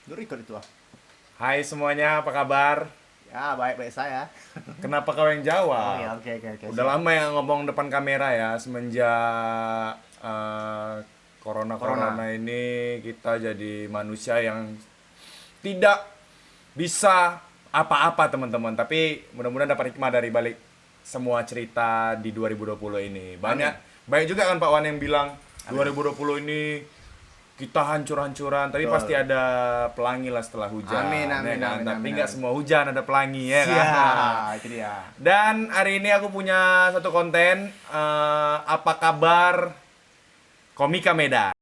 Lu ikut itu ah. Hai semuanya, apa kabar? Ya, baik-baik saya. Kenapa kau yang Oh jawab? ya, oke, Udah siap. lama ya ngomong depan kamera ya, semenjak Corona. corona-corona ini kita jadi manusia yang tidak bisa apa-apa teman-teman. Tapi mudah-mudahan dapat hikmah dari balik semua cerita di 2020 ini. Amin. Banyak juga kan Pak Wan yang bilang Amin. 2020 ini kita hancur-hancuran, tapi pasti Betul. ada pelangi lah setelah Amin, hujan, ya amin, kan? amin, Tapi amin, nggak amin. semua hujan ada pelangi, ya kan? Siap, itu dia. Dan hari ini aku punya satu konten, apa kabar Komika Medan?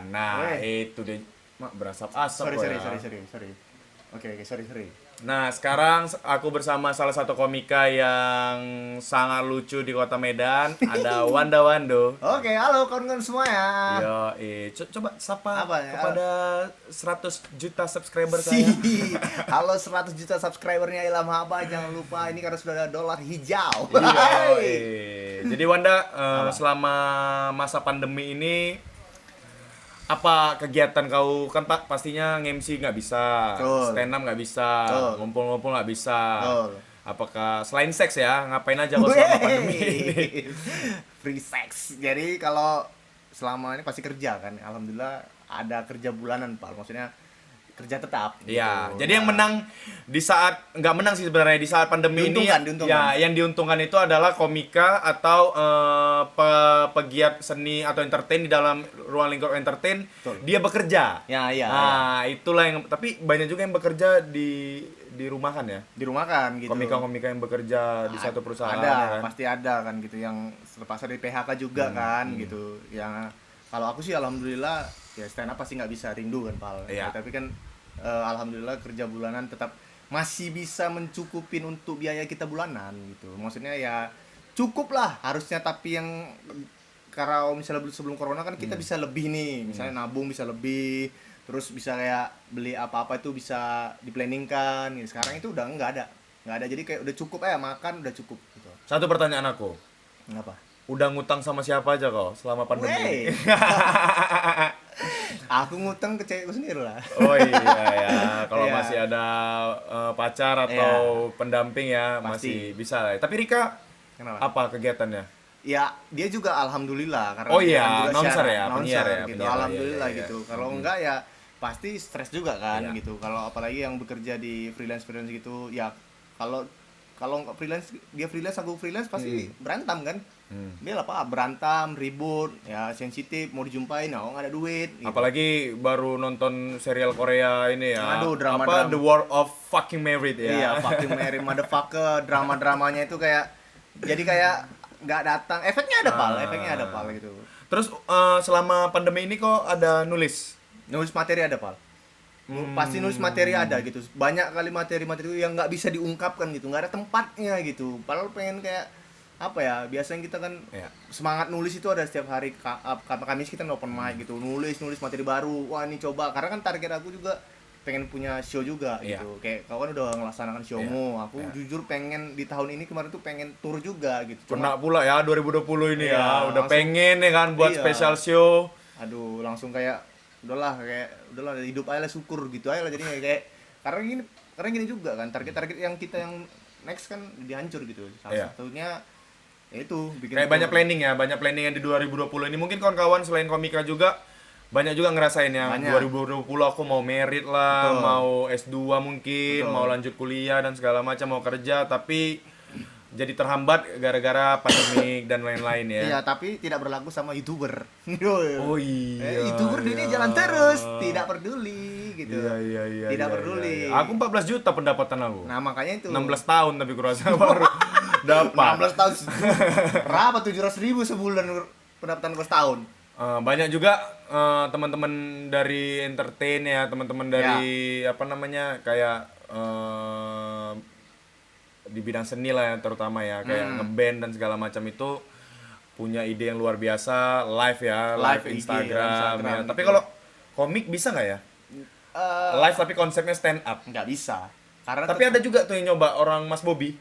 Nah, Weh. itu dia. Mak, berasap-asap Sorry, kok sorry, ya. sorry, sorry, sorry. Oke, sorry. Nah, sekarang aku bersama salah satu komika yang sangat lucu di kota Medan. Ada Wanda Wando. Oke, halo kawan-kawan semuanya. Yo, coba sapa Apa ya? kepada 100 juta subscriber Si, saya. halo 100 juta subscribernya Ilham Haba. Jangan lupa ini karena sudah ada dolar hijau. Iya, Hai. jadi Wanda, Apa? selama masa pandemi ini apa kegiatan kau kan Pak pastinya nge-MC nggak bisa, Betul. stand up nggak bisa, Betul. ngumpul-ngumpul nggak bisa. Betul. Apakah selain seks ya, ngapain aja kau selama pandemi ini? Wey. Free sex. Jadi kalau selama ini pasti kerja kan. Alhamdulillah ada kerja bulanan, Pak. Maksudnya kerja tetap Iya, gitu. jadi yang Nah, menang di saat nggak menang sih sebenarnya di saat pandemi ini diuntungkan, diuntungkan. ya yang diuntungkan itu adalah komika atau pegiat seni atau entertain di dalam ruang lingkup entertain Betul. dia bekerja. Ya, iya, iya. Nah, itulah yang tapi banyak juga yang bekerja di rumahan ya. Di rumah kan gitu. Komika-komika yang bekerja di satu perusahaan Ada, ya kan. pasti ada kan gitu yang terpaksa di PHK juga kan gitu. Yang kalau aku sih alhamdulillah ya stand up pasti nggak bisa rindu kan, Pal. Iya. Ya, tapi kan alhamdulillah kerja bulanan tetap masih bisa mencukupin untuk biaya kita bulanan gitu. Maksudnya ya cukup lah harusnya, tapi yang karena misalnya sebelum corona kan kita bisa lebih nih, misalnya nabung bisa lebih, terus bisa kayak beli apa-apa itu bisa diplanningkan gitu. Sekarang itu udah nggak ada, jadi kayak udah cukup makan udah cukup gitu. Satu pertanyaan aku. Ngapa? Udah ngutang sama siapa aja kau selama pandemi ini? Wey, aku ngutang ke cewekku sendiri lah. Oh iya ya, kalau Iya. masih ada pacar atau pendamping ya Pasti. masih bisa lah. Tapi Rika Kenapa? apa kegiatannya? Ya dia juga alhamdulillah karena Oh dia iya, kan juga announcer siaran, ya, announcer penyiar ya, gitu. penyiar. Alhamdulillah Iya, iya, gitu. iya. Kalau enggak ya pasti stres juga kan Iya. gitu. Kalau apalagi yang bekerja di freelance gitu ya, kalau kalau nggak freelance, dia freelance aku freelance pasti berantem kan. Dia apa berantem, ribut, ya sensitif, mau dijumpain, oh nggak ada duit gitu. Apalagi baru nonton serial Korea ini ya. Aduh, Apa drama-drama. The World of Fucking Married ya. Iya, fucking Mary motherfucker, drama-dramanya itu kayak jadi kayak nggak datang. Efeknya ada pal gitu. Terus selama pandemi ini kok ada nulis? Nulis materi ada pal. Pasti nulis materi ada gitu. Banyak kali materi-materi yang nggak bisa diungkapkan gitu, nggak ada tempatnya gitu. Padahal pengen kayak apa ya? Biasanya kita kan Iya. semangat nulis itu ada setiap hari. Kamis kita open mic gitu, nulis materi baru. Wah ini coba, karena kan target aku juga pengen punya show juga Iya. gitu. Kayak kau kan udah ngelaksanakan showmu, aku Iya. jujur pengen di tahun ini kemarin tuh pengen tour juga gitu. Kena pula ya 2020 ini Iya, ya. Udah langsung. pengen ya kan buat Iya. special show. Aduh, langsung kayak udahlah hidup aja lah, syukur gitu aja lah jadinya kayak karena gini juga kan target-target yang kita yang next kan dihancur gitu. Salah Iya. satunya ya itu bikin Kayak tour. banyak planning yang di 2020 ini. Mungkin kawan-kawan selain komika juga banyak juga ngerasain ya. Banyak. 2020 aku mau merit lah, Betul. mau S2 mungkin, Betul. mau lanjut kuliah dan segala macam, mau kerja tapi jadi terhambat gara-gara pandemik dan lain-lain ya. Iya, tapi tidak berlaku sama YouTuber. Oh iya. YouTuber dia iya. jalan terus, tidak peduli gitu. Iya. Tidak iya, peduli. iya. Aku 14 juta pendapatan aku. Nah, makanya itu 16 tahun tapi kurasa baru dapat. 16 tahun. Berapa 700.000 sebulan pendapatan gue setahun? Banyak juga teman-teman dari entertain ya, teman-teman dari apa namanya kayak di bidang seni lah ya terutama ya, kayak ngeband dan segala macam itu punya ide yang luar biasa, live ya, live Live IG, Instagram, Instagram ya. Tapi gitu. kalau komik bisa nggak ya? Eh, Live tapi konsepnya stand up. nggak bisa. Karena Tapi ada juga tuh yang nyoba orang Mas Bobby.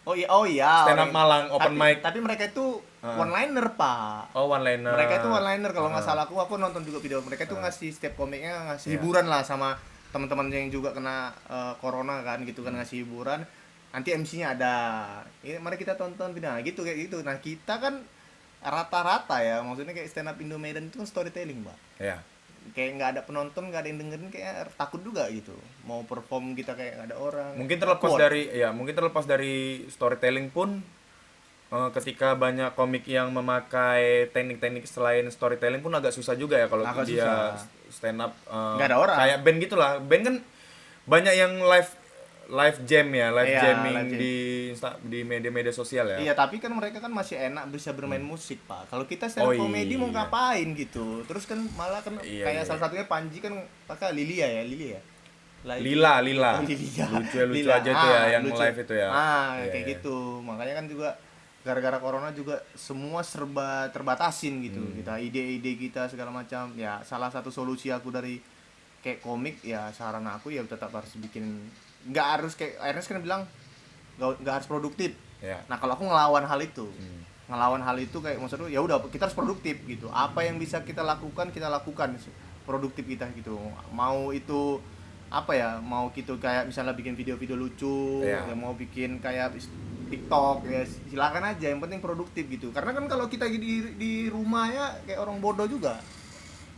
oh iya Stand up orang- Malang, open mic. tapi mereka itu one liner pak. Oh, one liner. Mereka itu one liner kalau nggak salah, aku nonton juga video mereka itu ngasih setiap komiknya ngasih hiburan lah sama teman-teman yang juga kena corona kan gitu kan, ngasih hiburan. Nanti MC-nya ada, ini mari kita tonton video gitu kayak gitu. Nah kita kan rata-rata ya, maksudnya kayak stand up Indo Medan itu kan storytelling mbak. Ya. Kayak nggak ada penonton, nggak ada yang dengerin, kayak takut juga gitu mau perform kita kayak nggak ada orang. Mungkin terlepas dari storytelling pun ketika banyak komik yang memakai teknik-teknik selain storytelling pun agak susah juga ya kalau Agak dia susah. stand up Nggak ada orang. kayak band gitulah. Band kan banyak yang live jam ya, Iya, jamming live jam. di media-media sosial ya. Iya, tapi kan mereka kan masih enak bisa bermain musik, Pak. Kalau kita stand up Oh, komedi mau iya. ngapain gitu. Terus kan malah kan Iya, kayak iya. salah satunya Panji kan pakai Lilia ya. Lila. Oh, Lilia. Lucu Lila. aja tuh ya yang lucu. live itu ya. Iya, Kayak iya. gitu. Makanya kan juga gara-gara corona juga semua serba terbatasin gitu. Kita ide-ide kita segala macam. Ya, salah satu solusi aku dari kayak komik ya, saran aku ya tetap harus bikin, nggak harus kayak Ernest kan bilang nggak harus produktif. Ya. Nah kalau aku ngelawan hal itu, kayak maksudnya ya udah kita harus produktif gitu. Apa yang bisa kita lakukan produktif kita gitu. Mau itu apa ya? Mau gitu kayak misalnya bikin video-video lucu, Iya. ya mau bikin kayak TikTok ya silakan aja. Yang penting produktif gitu. Karena kan kalau kita di rumah ya kayak orang bodoh juga.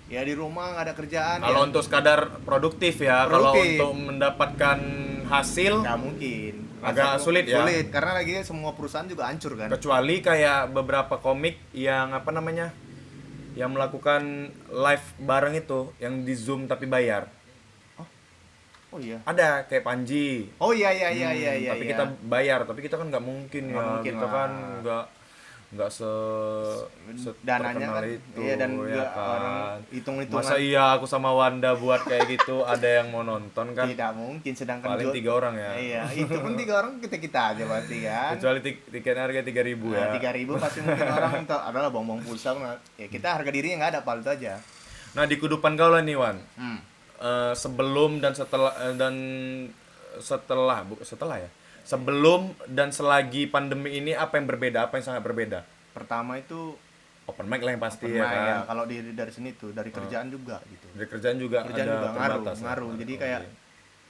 Ya di rumah nggak ada kerjaan. Kalau ya untuk sekadar produktif ya, kalau Produktif. untuk mendapatkan hasil nggak mungkin. Agak Rasaku sulit ya. Sulit karena lagi semua perusahaan juga hancur kan. kecuali kayak beberapa komik yang apa namanya yang melakukan live bareng itu yang di Zoom tapi bayar. Oh iya. Ada kayak Panji. Oh iya. Tapi kita bayar, tapi kita kan nggak mungkin Nggak ya. mungkin Kita lah. kan nggak Dananya terkenal kan itu, iya, dan ya juga kan. orang hitung-hitungan Masa iya aku sama Wanda buat kayak gitu ada yang mau nonton kan? tidak mungkin, sedangkan Paling 3 orang ya. Iya, itu pun 3 orang kita aja berarti kan. Kecuali tiket harga 3.000 ya. 3.000 pasti mungkin orang minta adalah bongbong pulsa. Ya kita harga dirinya nggak ada, pal itu aja. Nah, di kehidupan kau lah nih, Wan. Hmm. Sebelum dan setelah ya. Sebelum dan selagi pandemi ini apa yang berbeda? Apa yang sangat berbeda? Pertama itu Open mic lah yang pasti pernah ya kan. ya, kalau dari sini tuh dari kerjaan juga gitu. Dari kerjaan juga Kerjaan ada juga terbatas ya. ngaruh. Jadi Oh, kayak iya.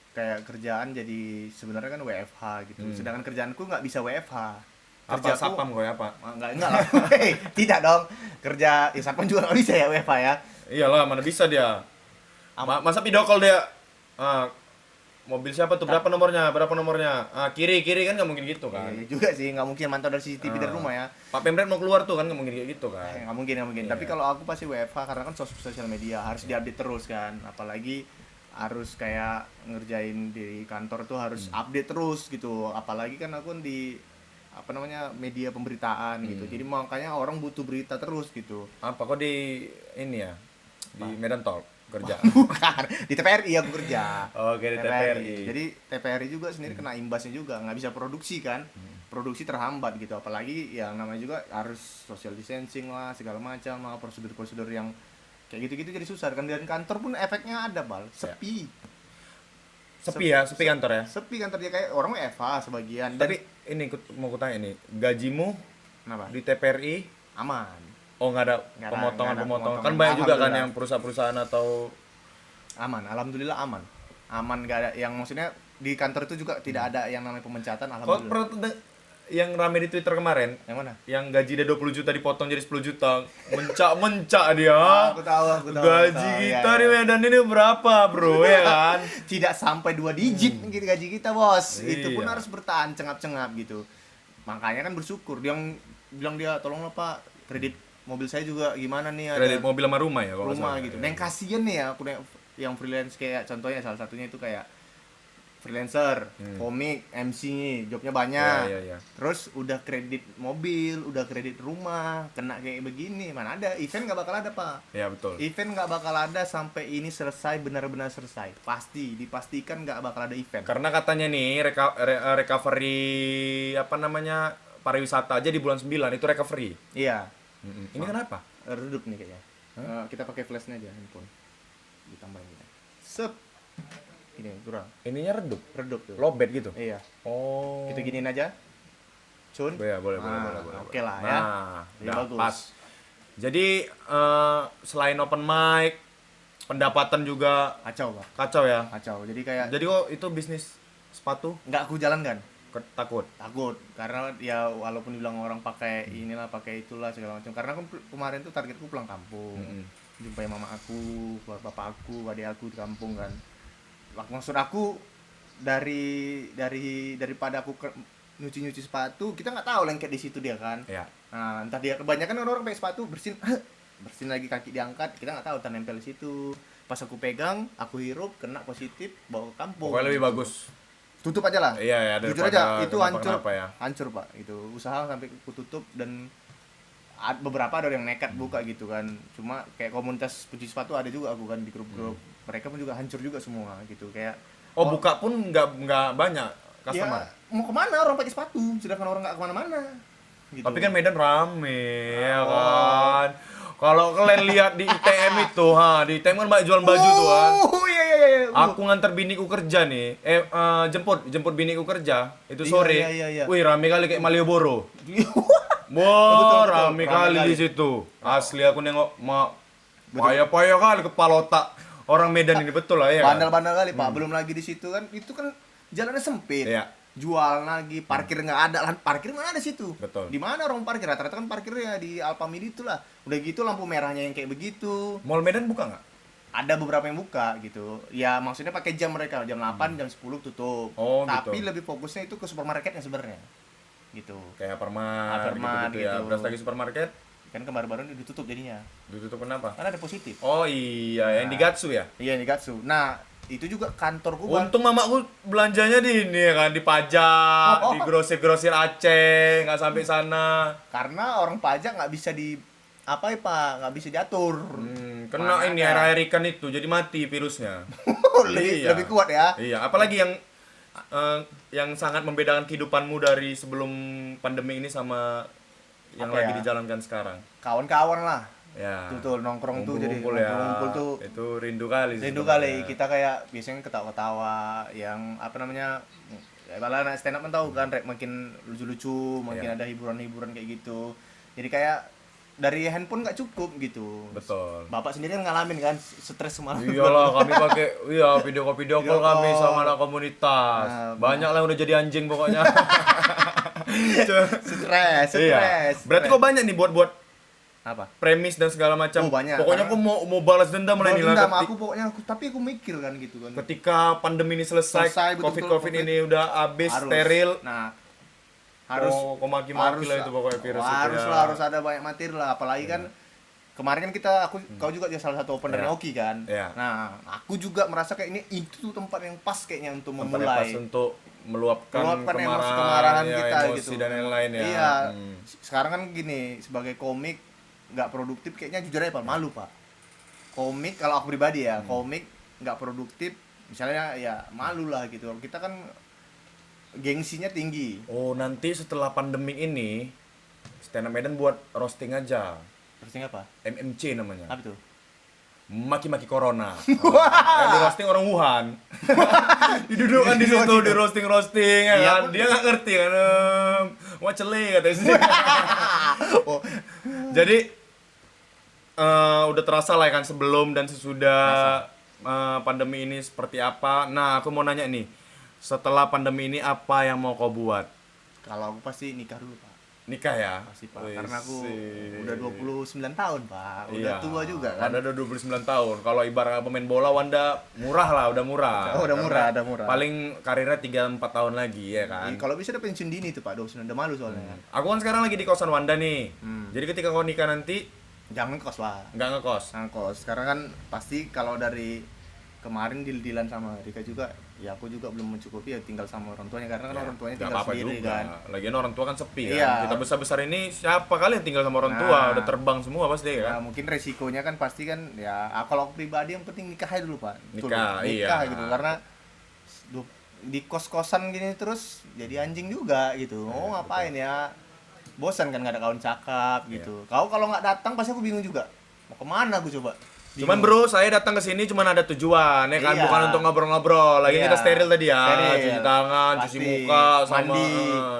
kayak kerjaan jadi sebenarnya kan WFH gitu. Sedangkan kerjaanku nggak bisa WFH. Apa sapam kau ya, apa? Enggak lah. Hei, tidak dong. Kerja ya satpam juga nggak bisa ya WFH ya. Iyalah, mana bisa dia. Masa video call dia mobil siapa tuh? Berapa nomornya? Kiri kan nggak mungkin gitu kan. Iya juga sih, nggak mungkin mantau dari CCTV dari rumah ya. Pak Pemret mau keluar tuh kan nggak mungkin kayak gitu kan. Nggak mungkin. Iya. Tapi kalau aku pasti WFH karena kan sosial media harus diupdate terus kan. Apalagi harus kayak ngerjain di kantor tuh harus update terus gitu. Apalagi kan aku di apa namanya media pemberitaan gitu. Jadi makanya orang butuh berita terus gitu. Apa kok di ini ya? Di Medan Talk kerja. Bukan, di TPRI aku kerja. Oke, di TPRI. Jadi TPRI juga sendiri kena imbasnya juga, nggak bisa produksi kan. Produksi terhambat gitu, apalagi yang namanya juga harus social distancing lah, segala macam lah, prosedur-prosedur yang kayak gitu-gitu jadi susah kan. Dan kantor pun efeknya ada, Bal. Sepi. Sepi kantor ya. Sepi kantor dia kayak orang WFH sebagian. Dan Tapi ini mau kutanya ini, gajimu kenapa? di TPRI Aman. oh nggak ada Nggak ada pemotongan. Kan pemotongan. banyak juga kan Alhamdulillah. yang perusahaan-perusahaan atau Aman, alhamdulillah aman. Aman, nggak ada yang maksudnya di kantor itu juga tidak ada yang namanya pemecatan, kau alhamdulillah. pernah yang rame di Twitter kemarin Yang mana? yang gaji dia 20 juta dipotong jadi 10 juta. Mencak dia. Aku tahu. Gaji kita di Medan ini berapa, Bro? Ya kan? Tidak sampai 2 digit gitu gaji kita, Bos. Itu pun Iya. harus bertahan cengap-cengap gitu. Makanya kan bersyukur. Dia bilang dia tolonglah Pak, kredit mobil saya juga gimana nih, ada Kredit mobil sama rumah ya kalau nggak rumah salah. gitu. Nah, yang kasihan nih ya aku yang freelance kayak contohnya salah satunya itu kayak freelancer, komik, MC nih, jobnya banyak. Iya. Terus udah kredit mobil, udah kredit rumah, kena kayak begini, mana ada event nggak bakal ada Pak. Ya betul. Event nggak bakal ada sampai ini selesai, benar-benar selesai. Dipastikan nggak bakal ada event. Karena katanya nih recovery apa namanya pariwisata aja di bulan 9 itu recovery. Iya, Ini kenapa? redup nih kayaknya. Kita pakai flashnya aja handphone. Ditambahin. Sep. ini kurang. Ininya redup. Redup tuh. Lowbat gitu. Iya. Oh. Kita giniin aja. Cun. Ya, boleh. Oke lah ya. Nah, Ini udah bagus. pas. Jadi selain open mic, pendapatan juga Kacau, Pak. kacau ya. Kacau. Jadi kayak Jadi kok itu bisnis sepatu nggak aku jalankan. takut. Takut karena ya walaupun dibilang orang pakai inilah, pakai itulah segala macam. Karena kan kemarin tuh targetku pulang kampung. Jumpai mama aku, bapak aku, adik aku di kampung kan. Maksud aku daripada aku nyuci sepatu, kita nggak tahu lengket di situ dia kan. Ya. Nah, entah dia kebanyakan orang pakai sepatu bersin lagi kaki diangkat, kita nggak tahu nempel di situ. Pas aku pegang, aku hirup, kena positif, bawa ke kampung. Pokoknya lebih bagus. Tutup aja lah. Iya ya, Jujur daripada aja, itu kenapa-kenapa ya. hancur Pak. Itu usaha sampai aku tutup dan beberapa ada yang nekat buka gitu kan. Cuma kayak komunitas pencuci sepatu ada juga aku kan di grup-grup. Mereka pun juga hancur juga semua gitu kayak. Oh, buka pun nggak banyak customer. Ya, mau kemana orang pakai sepatu, sedangkan orang nggak kemana-mana. Gitu. Tapi kan Medan rame, ya kan. Kalau kalian lihat di ITM itu, di ITM kan banyak jualan baju tuh kan. Oh iya. Aku nganter biniku kerja nih, jemput biniku kerja itu sore. Iya. Wih, rame kali kayak Malioboro. Betul. Wah, rame kali di situ. Asli aku nengok, payah-payah kali kepala otak orang Medan ini, betul lah ya kan. Bandel-bandel kali Pak. Belum lagi di situ kan, itu kan jalannya sempit. Iya. Jual lagi, parkir nggak ada, parkir mana ada situ. Betul. Di mana orang parkir? Rata-rata kan parkirnya di Alfamidi itulah. Udah gitu lampu merahnya yang kayak begitu. Mall Medan buka nggak? Ada beberapa yang buka gitu. Ya maksudnya pakai jam mereka, jam 8, jam 10 tutup. Oh, Tapi gitu. lebih fokusnya itu ke supermarketnya sebenarnya. Gitu. Kayak Hypermart, Hypermart gitu-gitu ya. gitu. Beras lagi supermarket, Kan kemarin-baru ini ditutup jadinya. ditutup kenapa? Karena ada positif. Oh iya, yang di Gatsu ya? Iya, di Gatsu. Nah, itu juga kantorku Bang. Untung mamaku belanjanya di ini ya kan, di pajak, di grosir-grosir Aceh, nggak sampai sana. Karena orang pajak nggak bisa di apa ya Pak, nggak bisa diatur. Kena Mana ini ada. air ikan itu, jadi mati virusnya. Iya. lebih kuat ya. Iya, apalagi yang sangat membedakan kehidupanmu dari sebelum pandemi ini sama yang Apa lagi ya? dijalankan sekarang. Kawan-kawan lah. Ya. Tuh nongkrong tuh jadi Ngumpul ya. ngumpul tuh Itu rindu kali. rindu sebenarnya. kali. Kita kayak biasanya ketawa-ketawa yang apa namanya, ya malah anak stand up kan tahu kan, makin lucu-lucu, makin Iya. ada hiburan-hiburan kayak gitu. Jadi kayak dari handphone nggak cukup gitu. Betul. Bapak sendiri kan ngalamin kan stres semalam. Iyalah, kami pakai video call Video kami call. sama anak komunitas. Nah, Banyak lah yang udah jadi anjing pokoknya. Stres. Iya. Berarti kok banyak nih buat apa? premis dan segala macam. Oh, banyak. Pokoknya aku mau balas dendam lah Balas nih lah. dendam tapi aku mikir kan gitu kan. Ketika pandemi ini selesai, betul-betul, COVID ini udah habis, Harus. steril. Nah, harus kok maki-maki lah itu pokoknya virus itu harus ya. lah, harus ada banyak materi lah, apalagi kan kemarin kan kau juga jadi salah satu opener Iya. Oki kan. Iya. Nah, aku juga merasa kayak ini itu tempat yang pas kayaknya untuk Tempat yang pas memulai untuk meluapkan kemarahan ya, kita emosi gitu. dan lain-lain ya. Iya. Sekarang kan gini, sebagai komik nggak produktif kayaknya, jujur aja Pak, malu Pak. Komik kalau aku pribadi ya, komik nggak produktif misalnya ya malu lah gitu. Kita kan gengsinya tinggi. Oh, nanti setelah pandemi ini Stand Up Medan buat roasting aja. Terusnya apa? MMC namanya. Apa tuh? Maki-maki corona. Yang di roasting orang Wuhan. Didudukkan di situ, di roasting ya Iya, kan. pun. Dia nggak ngerti kan. Wah cele katanya sih. Oh, Jadi udah terasa lah ya kan sebelum dan sesudah pandemi ini seperti apa. Nah, aku mau nanya nih. Setelah pandemi ini apa yang mau kau buat? kalau aku pasti nikah dulu Pak. Nikah ya? Pasti Pak, Wih, karena aku sih. udah 29 tahun Pak. Udah Iya. tua juga kan. Wanda udah 29 tahun. Kalau ibarat pemain bola Wanda murah lah, udah murah. Oh, udah murah, Karena udah murah. Paling karirnya 3-4 tahun lagi ya kan. Kalau bisa udah pensiun dini tuh Pak, 29 udah malu soalnya. Aku kan sekarang lagi di kosan Wanda nih. Jadi ketika kau nikah nanti Jangan kos lah. nggak ngekos. Ngangkos. Sekarang kan pasti kalau dari kemarin deal-dealan sama Rika juga, ya aku juga belum mencukupi ya tinggal sama orang tuanya, karena kan orang tuanya Nggak tinggal apa-apa sendiri juga. kan. Lagian orang tua kan sepi kan. Iya. Kita besar-besar ini siapa kali yang tinggal sama orang tua? Nah. Udah terbang semua pasti Ya kan. mungkin resikonya kan pasti kan ya kalau aku pribadi yang penting nikah aja dulu Pak. Betul, Nikah, nikah iya. gitu, karena di kos-kosan gini terus jadi anjing juga gitu. Oh ngapain ya? Bosan kan nggak ada kawan cakap gitu. Kau kalau nggak datang pasti aku bingung juga. Mau kemana aku coba? Cuman bro, saya datang ke sini cuman ada tujuan ya kan, Iya. bukan untuk ngobrol-ngobrol. Lagi Iya. kita steril tadi ya, Steril. cuci tangan, cuci Pasti. muka, sama Mandi.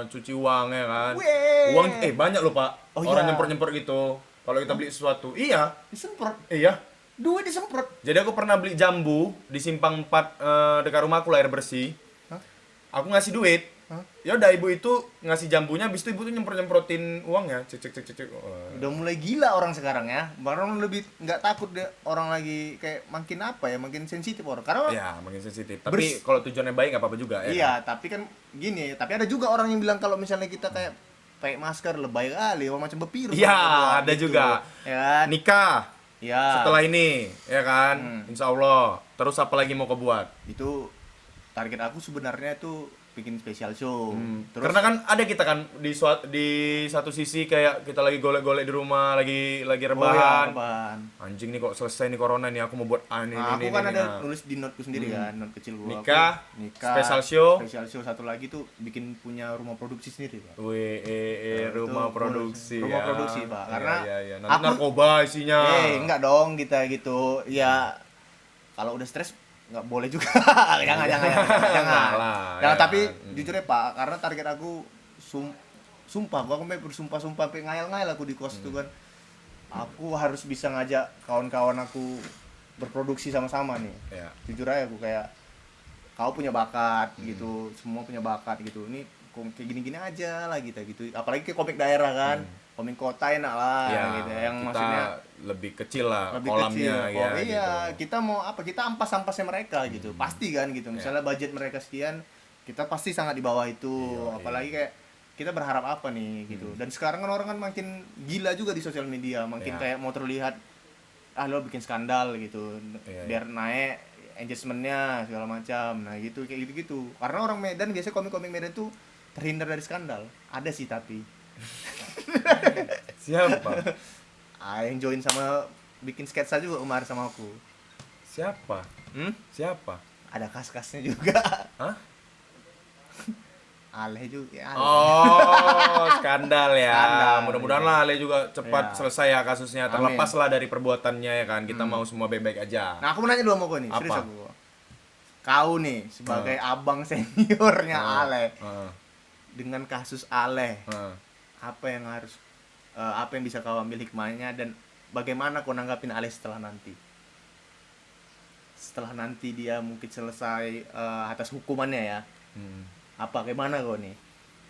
cuci uang ya kan. Weh. Uang banyak loh Pak. Oh, Orang iya. nyempor-nyempor gitu. Kalau kita beli sesuatu, iya, Disemprot. iya. Duit disemprot. Jadi aku pernah beli jambu di Simpang 4 dekat rumahku lah, air bersih. Hah? Aku ngasih duit. Hah? Ya udah ibu itu ngasih jambunya, habis itu ibu tuh nyemprotin uangnya. Cek cek cek cek. Cek. Udah mulai gila orang sekarang ya. Orang lebih nggak takut deh, orang lagi kayak makin apa ya, makin sensitif orang. Karena Ya, makin sensitif. Tapi kalau tujuannya baik nggak apa-apa juga ya. iya, tapi kan gini, tapi ada juga orang yang bilang kalau misalnya kita kayak pakai masker lebay kali, macam berpirus. Iya, Buat ada juga. Ya kan? Nikah Ya. setelah ini, ya kan? Insya Allah. Terus apa lagi mau kau buat? Itu target aku sebenarnya itu bikin special show. Terus Karena kan ada kita kan di satu sisi kayak kita lagi golek-golek di rumah, lagi oh ya, rebahan. rebahan. Anjing nih kok selesai nih corona nih, aku mau buat ini Nah, aku ini, kan ini, ada nah. nulis di noteku sendiri kan, note kecil gua. Nikah, Aku, nikah, special show. satu lagi tuh bikin punya rumah produksi sendiri, Pak. Rumah Itu produksi rumah ya. produksi, Pak. Iya, Karena iya, iya. Nanti aku- narkoba isinya. Enggak dong kita gitu. Ya kalau udah stres nggak boleh juga. jangan. Enggak lah, Jangan, ya tapi kan. jujur ya, Pak, karena target aku sumpah, gua sampai bersumpah-sumpah sampai ngayal-ngayal aku di kos itu kan. Aku harus bisa ngajak kawan-kawan aku berproduksi sama-sama nih. Ya. Jujur aja aku kayak kau punya bakat gitu, semua punya bakat gitu. Ini kayak gini-gini aja lah gitu. Apalagi ke komik daerah kan. Komik kota enak lah Ya, gitu. Yang kita maksudnya lebih kecil lah lebih kolamnya kecil. ya. Oh, iya, gitu. kita mau apa? Kita ampas-ampasnya mereka gitu. Pasti kan gitu. Misalnya budget mereka sekian, kita pasti sangat di bawah itu. Iya, Apalagi kayak kita berharap apa nih gitu. Dan sekarang kan orang kan makin gila juga di sosial media, makin Iya. kayak mau terlihat lo bikin skandal gitu. Iya, Biar naik engagementnya segala macam. Nah, gitu kayak gitu-gitu. Karena orang Medan biasanya komik-komik Medan tuh terhindar dari skandal. Ada sih tapi Siapa? yang join sama bikin sketsa juga kemarin sama aku. Siapa? Hmm? Siapa? Ada kas-kasnya juga. Hah? Aleh juga ya, Aleh. Oh, skandal ya. Skandal, Mudah-mudahan iya. lah Ale juga cepat Iya. selesai ya kasusnya. Amin. Terlepas lah dari perbuatannya ya kan. Kita mau semua baik-baik aja. Nah, aku mau nanya dulu sama kau nih, serius Apa? aku. Kau nih sebagai abang seniornya Aleh, dengan kasus Aleh, apa yang harus apa yang bisa kau ambil hikmahnya dan bagaimana kau nanggapin Aleh setelah nanti? Setelah nanti dia mungkin selesai atas hukumannya ya. Apa gimana kau nih?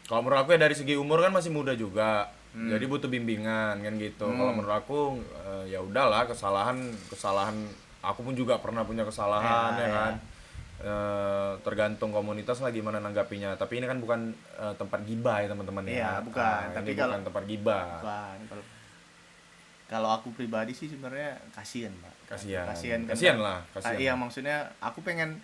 Kalau menurut aku ya dari segi umur kan masih muda juga. Jadi butuh bimbingan kan gitu. Kalau menurut aku ya udahlah, kesalahan aku pun juga pernah punya kesalahan ya kan. Tergantung komunitas lah gimana nanggapinya. Tapi ini kan bukan tempat gibah ya teman-teman ya. Iya, bukan. Tapi Tapi bukan tempat gibah. Bukan. Kalau aku pribadi sih sebenarnya kasihan, Pak. Kasihan kan. lah, kasihan. Iya, maksudnya aku pengen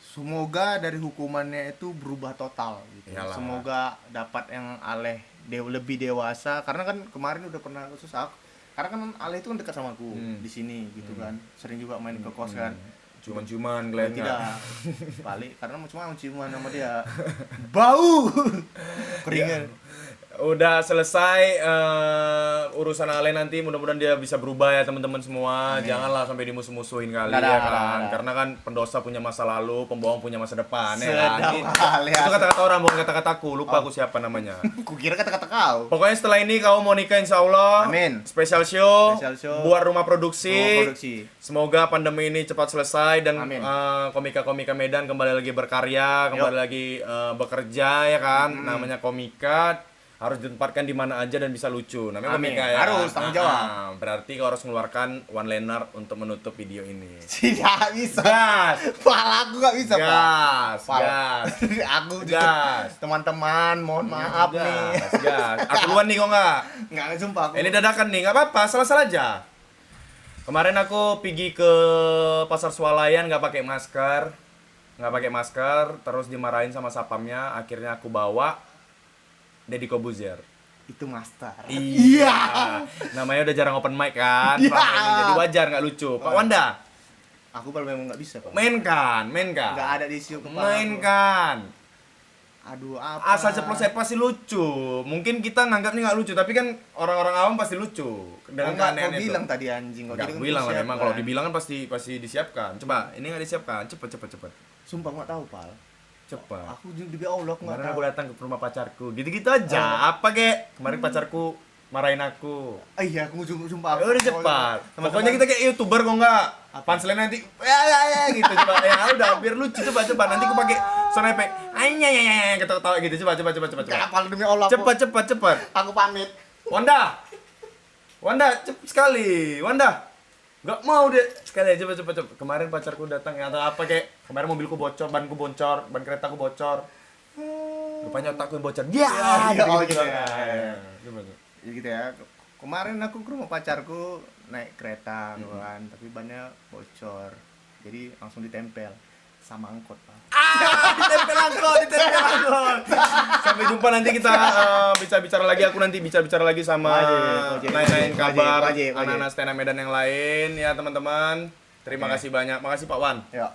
semoga dari hukumannya itu berubah total gitu. Iyalah. Semoga dapat yang Aleh lebih dewasa karena kan kemarin udah pernah khusus aku. Karena kan Aleh itu kan dekat sama aku di sini gitu kan. Sering juga main ke kos kan. Cuman kalian Tidak. Balik karena cuma ciuman sama dia. Bau. Keringan. Udah selesai urusan Ale nanti, mudah-mudahan dia bisa berubah ya teman-teman semua. Janganlah sampai dimusuh-musuhin kali Dadah, ya kan. dadah. Karena kan pendosa punya masa lalu, pembohong punya masa depan ya Sedap kan. kali, Itu ya. kata-kata orang, bukan kata-kataku. Lupa aku siapa namanya. Kukira kata-kata kau. Pokoknya setelah ini kau mau nikah insya Allah. Amin. Special show. Special show. Buat rumah produksi. Rumah produksi. Semoga pandemi ini cepat selesai dan Amin. komika-komika Medan kembali lagi berkarya, kembali lagi bekerja ya kan. Namanya komika harus ditempatkan di mana aja dan bisa lucu. Namanya Amin. komika ya. Harus tanggung jawab. Berarti kau harus mengeluarkan one liner untuk menutup video ini. Tidak bisa. Gas. Pala aku gak bisa, Pak. Gas. Pala. Gas. Aku juga. Gas. Teman-teman, mohon maaf nih. Gas. Aku duluan nih kok nggak? Enggak, sumpah aku. Ini dadakan nih, nggak apa-apa, salah-salah aja. Kemarin aku pergi ke pasar swalayan nggak pakai masker, terus dimarahin sama sapamnya. Akhirnya aku bawa Deddy Kobuzier. Itu master. Iya. Namanya udah jarang open mic kan. Iya. selama ini. Jadi wajar nggak lucu. Pak Wanda, Aku kalau memang nggak bisa, Pak. mainkan. Enggak ada di isi kepala. Mainkan. Aduh, apa? Asal ceplos pasti lucu. Mungkin kita nganggapnya nggak lucu, tapi kan orang-orang awam pasti lucu dengan Enggak, kau keanehan itu. bilang tadi anjing kok. Nggak Jadi kan bilang lah, siap memang kalau dibilang kan pasti disiapkan. Coba, ini nggak disiapkan. Cepet. Sumpah nggak tahu, Pal. Cepat. Aku demi Allah aku nggak Kemarin tahu. aku datang ke rumah pacarku, gitu-gitu aja. Apa kek? Kemarin pacarku marahin aku. Iya, aku sumpah. Ya udah cepat. Teman-teman- Pokoknya kita kayak YouTuber kok enggak. Punchline nanti ya gitu coba. Ya udah biar lucu coba. Nanti aku pakai sound effect. Ya kita ketawa gitu. Coba. Nggak, Pal, demi Allah. aku- Cepat. Aku pamit. Wanda, cepet sekali. Wanda. Enggak mau deh. Sekali aja cepet. Kemarin pacarku datang atau apa kayak kemarin mobilku bocor, banku bocor, ban keretaku bocor. Rupanya otakku yang bocor. Ya, gitu ya. Coba. Ya gitu ya. Kemarin aku ke rumah pacarku naik kereta kan, tapi bannya bocor. Jadi langsung ditempel sama angkot, Pak. Ditempel angkot. Sampai jumpa nanti kita bicara lagi. Aku nanti bicara lagi sama Wajib. lain kabar Wajib. anak-anak stand up Medan yang lain ya teman-teman. Terima Oke. kasih banyak. Makasih Pak Wan. Ya.